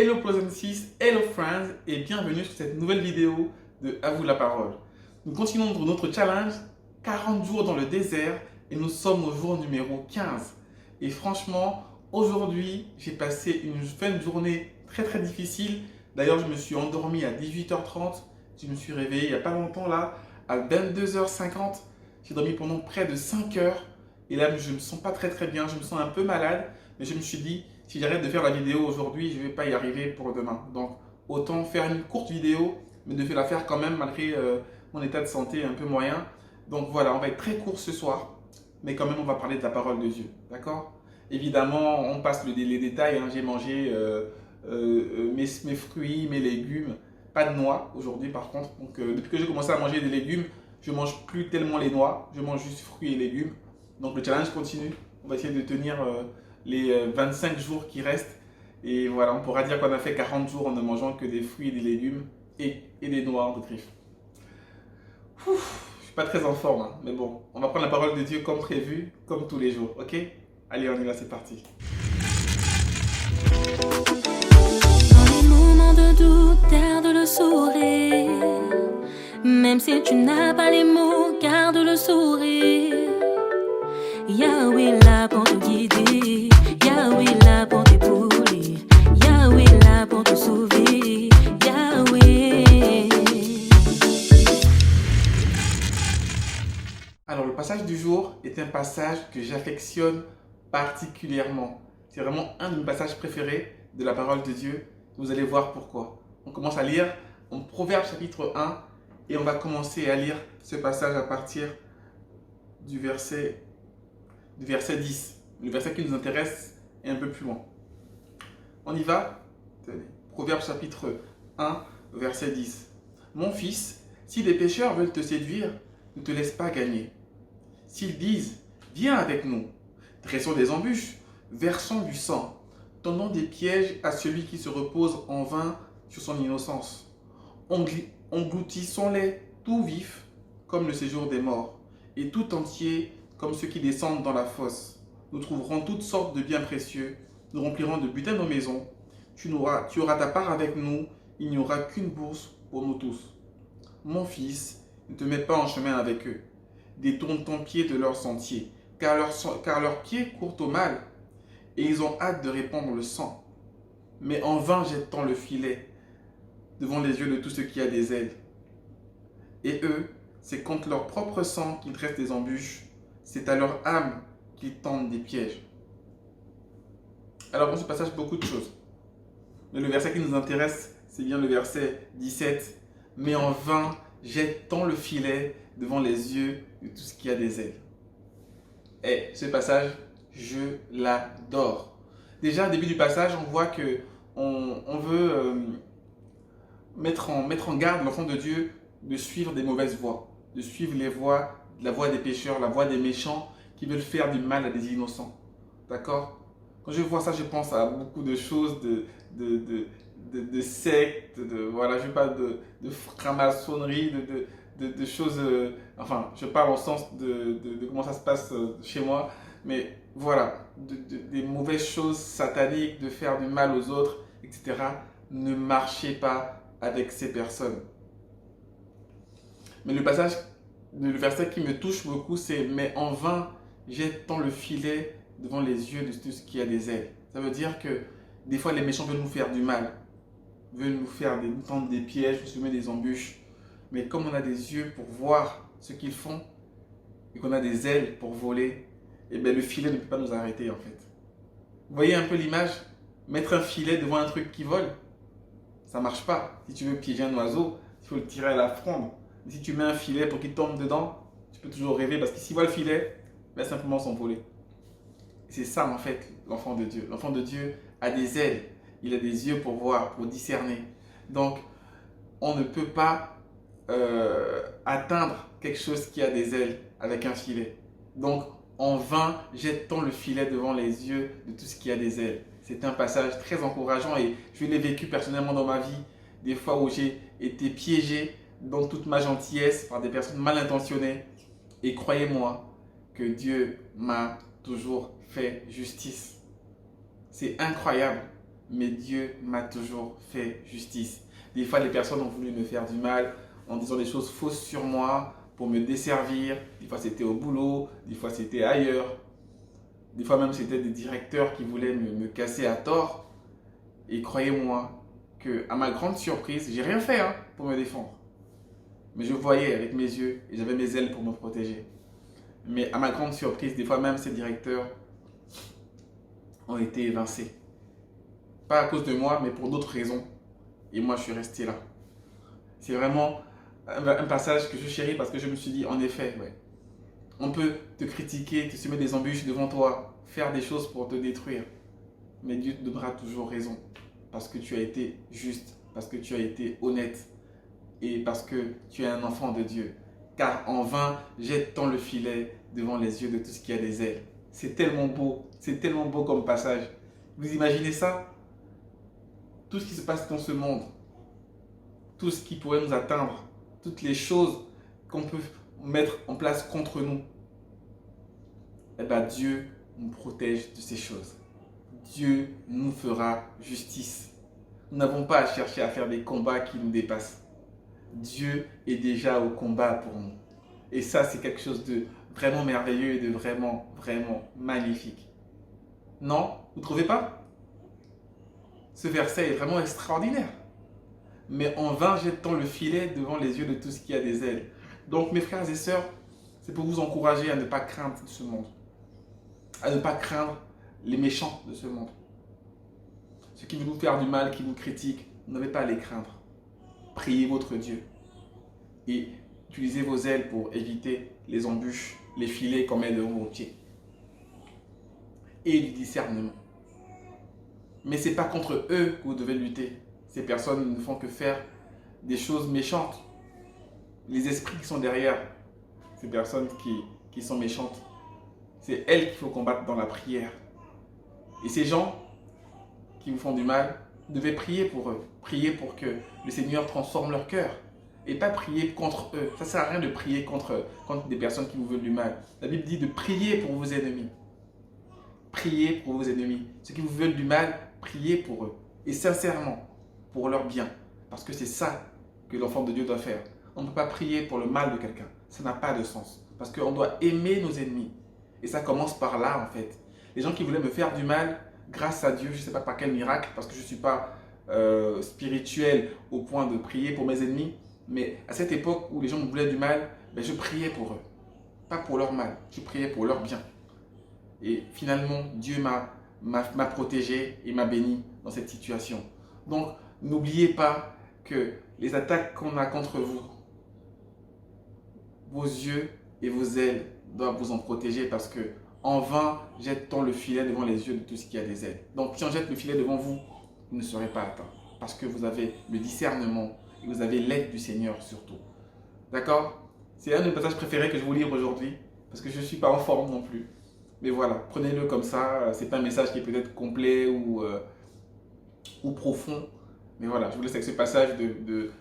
Hello Pleasant6, hello friends et bienvenue sur cette nouvelle vidéo de À vous la parole. Nous continuons notre challenge 40 jours dans le désert et nous sommes au jour numéro 15. Et franchement, aujourd'hui, j'ai passé une fin de journée très difficile. D'ailleurs, je me suis endormi à 18h30. Je me suis réveillé il n'y a pas longtemps là, à 22h50. J'ai dormi pendant près de 5 heures. Et là, je ne me sens pas très bien, je me sens un peu malade. Mais je me suis dit, si j'arrête de faire la vidéo aujourd'hui, je ne vais pas y arriver pour demain. Donc, autant faire une courte vidéo, mais de la faire quand même malgré mon état de santé un peu moyen. Donc voilà, on va être très court ce soir, mais quand même on va parler de la parole de Dieu, d'accord? Évidemment, on passe les détails, hein. J'ai mangé mes fruits, mes légumes, pas de noix aujourd'hui par contre. Donc depuis que j'ai commencé à manger des légumes, je mange plus tellement les noix, je mange juste fruits et légumes. Donc le challenge continue, on va essayer de tenir les 25 jours qui restent. Et voilà, on pourra dire qu'on a fait 40 jours en ne mangeant que des fruits et des légumes et des noix de triffe. Je suis pas très en forme, hein, mais bon, on va prendre la parole de Dieu comme prévu, comme tous les jours, ok? Allez, on y va, c'est parti. Dans les moments de doute, garde le sourire. Même si tu n'as pas les mots, garde le sourire. Yahweh là pour te guider, Yahweh là pour t'épauler, Yahweh là pour te sauver, Yahweh. Alors, le passage du jour est un passage que j'affectionne particulièrement. C'est vraiment un de mes passages préférés de la parole de Dieu. Vous allez voir pourquoi. On commence à lire en Proverbes chapitre 1 et on va commencer à lire ce passage à partir du verset 10. Le verset qui nous intéresse est un peu plus loin. On y va. Proverbes chapitre 1, verset 10. Mon fils, si les pécheurs veulent te séduire, ne te laisse pas gagner. S'ils disent, viens avec nous, dressons des embûches, versons du sang, tendons des pièges à celui qui se repose en vain sur son innocence. Engloutissons-les tout vifs comme le séjour des morts, et tout entier comme ceux qui descendent dans la fosse. Nous trouverons toutes sortes de biens précieux, nous remplirons de butin nos maisons. Tu auras ta part avec nous, il n'y aura qu'une bourse pour nous tous. Mon fils, ne te mets pas en chemin avec eux. Détourne ton pied de leur sentier, car leurs pieds courent au mal, et ils ont hâte de répandre le sang. Mais en vain jette-t-on le filet devant les yeux de tout ce qui a des ailes. Et eux, c'est contre leur propre sang qu'ils dressent des embûches, c'est à leur âme qu'ils tendent des pièges. Alors dans ce passage, beaucoup de choses. Mais le verset qui nous intéresse, c'est bien le verset 17. Mais en vain jette-t-on le filet devant les yeux de tout ce qui a des ailes. Et ce passage, je l'adore. Déjà, au début du passage, on voit que on veut mettre en garde l'enfant de Dieu de suivre des mauvaises voies, de suivre la voie des pécheurs, la voie des méchants qui veulent faire du mal à des innocents. D'accord? Quand je vois ça, je pense à beaucoup de choses, de sectes, voilà, je parle de franc-maçonnerie, de choses, enfin, je parle au sens de comment ça se passe chez moi, mais voilà, des mauvaises choses sataniques, de faire du mal aux autres, etc. Ne marchez pas avec ces personnes. Mais le verset qui me touche beaucoup, c'est « Mais en vain, jette-t-on le filet devant les yeux de tout ce qui a des ailes. » Ça veut dire que des fois, les méchants veulent nous faire du mal, veulent nous tendre des pièges, nous semer des embûches. Mais comme on a des yeux pour voir ce qu'ils font et qu'on a des ailes pour voler, eh bien, le filet ne peut pas nous arrêter en fait. Vous voyez un peu l'image? Mettre un filet devant un truc qui vole, ça ne marche pas. Si tu veux piéger un oiseau, il faut le tirer à la fronde. Mais si tu mets un filet pour qu'il tombe dedans, tu peux toujours rêver parce que s'il voit le filet, il va simplement s'envoler. C'est ça en fait l'enfant de Dieu. L'enfant de Dieu a des ailes, il a des yeux pour voir, pour discerner. Donc, on ne peut pas atteindre quelque chose qui a des ailes avec un filet. Donc, en vain, jette-t-on le filet devant les yeux de tout ce qui a des ailes. C'est un passage très encourageant et je l'ai vécu personnellement dans ma vie. Des fois où j'ai été piégé dans toute ma gentillesse par des personnes mal intentionnées. Et croyez-moi que Dieu m'a toujours fait justice. C'est incroyable. mais Dieu m'a toujours fait justice. Des fois, les personnes ont voulu me faire du mal en disant des choses fausses sur moi pour me desservir. Des fois, c'était au boulot, des fois, c'était ailleurs. Des fois même, c'était des directeurs qui voulaient me casser à tort. Et croyez-moi qu'à ma grande surprise, j'ai rien fait pour me défendre. Mais je voyais avec mes yeux et j'avais mes ailes pour me protéger. Mais à ma grande surprise, des fois même, ces directeurs ont été évincés. Pas à cause de moi, mais pour d'autres raisons. Et moi, je suis resté là. C'est vraiment un passage que je chéris parce que je me suis dit, en effet, ouais, on peut te critiquer, te semer des embûches devant toi, faire des choses pour te détruire. Mais Dieu te donnera toujours raison. Parce que tu as été juste, parce que tu as été honnête et parce que tu es un enfant de Dieu. Car en vain, jette tant le filet devant les yeux de tout ce qui a des ailes. C'est tellement beau comme passage. Vous imaginez ça? Tout ce qui se passe dans ce monde, tout ce qui pourrait nous atteindre, toutes les choses qu'on peut mettre en place contre nous, eh bien Dieu nous protège de ces choses. Dieu nous fera justice. Nous n'avons pas à chercher à faire des combats qui nous dépassent. Dieu est déjà au combat pour nous. Et ça, c'est quelque chose de vraiment merveilleux et de vraiment, vraiment magnifique. Non? Vous ne trouvez pas? Ce verset est vraiment extraordinaire. Mais en vain jette-t-on le filet devant les yeux de tout ce qui a des ailes. Donc, mes frères et sœurs, c'est pour vous encourager à ne pas craindre ce monde. À ne pas craindre les méchants de ce monde. Ceux qui veulent vous faire du mal, qui vous critiquent, vous n'avez pas à les craindre. Priez votre Dieu. Et utilisez vos ailes pour éviter les embûches, les filets qu'on met devant vos pieds. Et du discernement. Mais ce n'est pas contre eux que vous devez lutter. Ces personnes ne font que faire des choses méchantes. Les esprits qui sont derrière ces personnes qui sont méchantes, c'est elles qu'il faut combattre dans la prière. Et ces gens qui vous font du mal, vous devez prier pour eux. Prier pour que le Seigneur transforme leur cœur. Et pas prier contre eux. Ça ne sert à rien de prier contre des personnes qui vous veulent du mal. La Bible dit de prier pour vos ennemis. Priez pour vos ennemis. Ceux qui vous veulent du mal, priez pour eux. Et sincèrement, pour leur bien. Parce que c'est ça que l'enfant de Dieu doit faire. On ne peut pas prier pour le mal de quelqu'un. Ça n'a pas de sens. Parce qu'on doit aimer nos ennemis. Et ça commence par là, en fait. Les gens qui voulaient me faire du mal, grâce à Dieu, je ne sais pas par quel miracle, parce que je ne suis pas spirituel au point de prier pour mes ennemis. Mais à cette époque où les gens me voulaient du mal, je priais pour eux. Pas pour leur mal, je priais pour leur bien. Et finalement, Dieu m'a protégé et m'a béni dans cette situation. Donc, n'oubliez pas que les attaques qu'on a contre vous, vos yeux et vos ailes doivent vous en protéger parce que en vain, jette-t-on le filet devant les yeux de tout ce qui a des ailes. Donc, si on jette le filet devant vous, vous ne serez pas atteint parce que vous avez le discernement et vous avez l'aide du Seigneur surtout. D'accord? C'est un de mes passages préférés que je vous lire aujourd'hui parce que je ne suis pas en forme non plus. Mais voilà, prenez-le comme ça. Ce n'est pas un message qui est peut-être complet ou profond. Mais voilà, je vous laisse avec ce passage de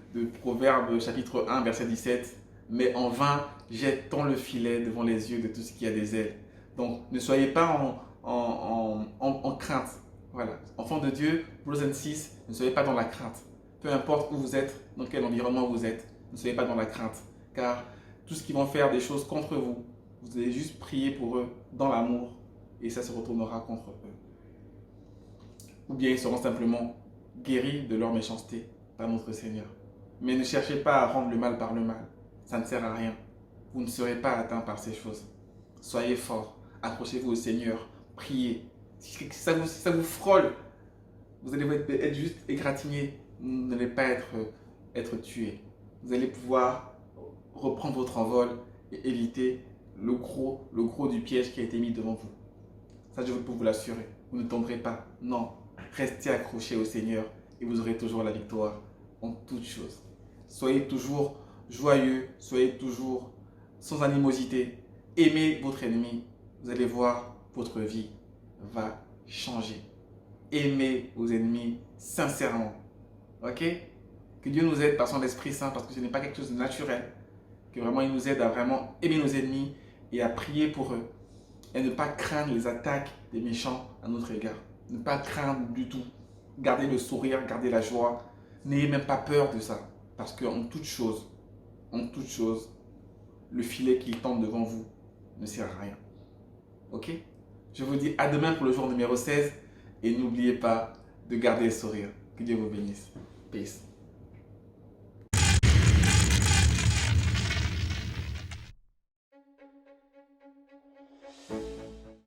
Proverbes chapitre 1, verset 17. Mais en vain, jette-t-on le filet devant les yeux de tout ce qui a des ailes. Donc, ne soyez pas en crainte. Voilà, enfant de Dieu, Colossiens 6, ne soyez pas dans la crainte. Peu importe où vous êtes, dans quel environnement vous êtes, ne soyez pas dans la crainte. Car tout ce qui vont faire des choses contre vous, vous allez juste prier pour eux dans l'amour et ça se retournera contre eux. Ou bien ils seront simplement guéris de leur méchanceté par notre Seigneur. Mais ne cherchez pas à rendre le mal par le mal. Ça ne sert à rien. Vous ne serez pas atteints par ces choses. Soyez forts. Accrochez-vous au Seigneur. Priez. Si ça vous frôle, vous allez être juste égratigné. Vous n'allez pas être tué. Vous allez pouvoir reprendre votre envol et éviter le gros du piège qui a été mis devant vous. Ça, je peux vous l'assurer. Vous ne tomberez pas. Non. Restez accrochés au Seigneur et vous aurez toujours la victoire en toutes choses. Soyez toujours joyeux. Soyez toujours sans animosité. Aimez votre ennemi. Vous allez voir, votre vie va changer. Aimez vos ennemis sincèrement. Ok? Que Dieu nous aide par son Esprit Saint parce que ce n'est pas quelque chose de naturel. Que vraiment il nous aide à vraiment aimer nos ennemis et à prier pour eux. Et ne pas craindre les attaques des méchants à notre égard. Ne pas craindre du tout. Gardez le sourire, gardez la joie. N'ayez même pas peur de ça. Parce qu'en toute chose, le filet qui tend devant vous ne sert à rien. Ok? Je vous dis à demain pour le jour numéro 16 et n'oubliez pas de garder le sourire. Que Dieu vous bénisse. Peace.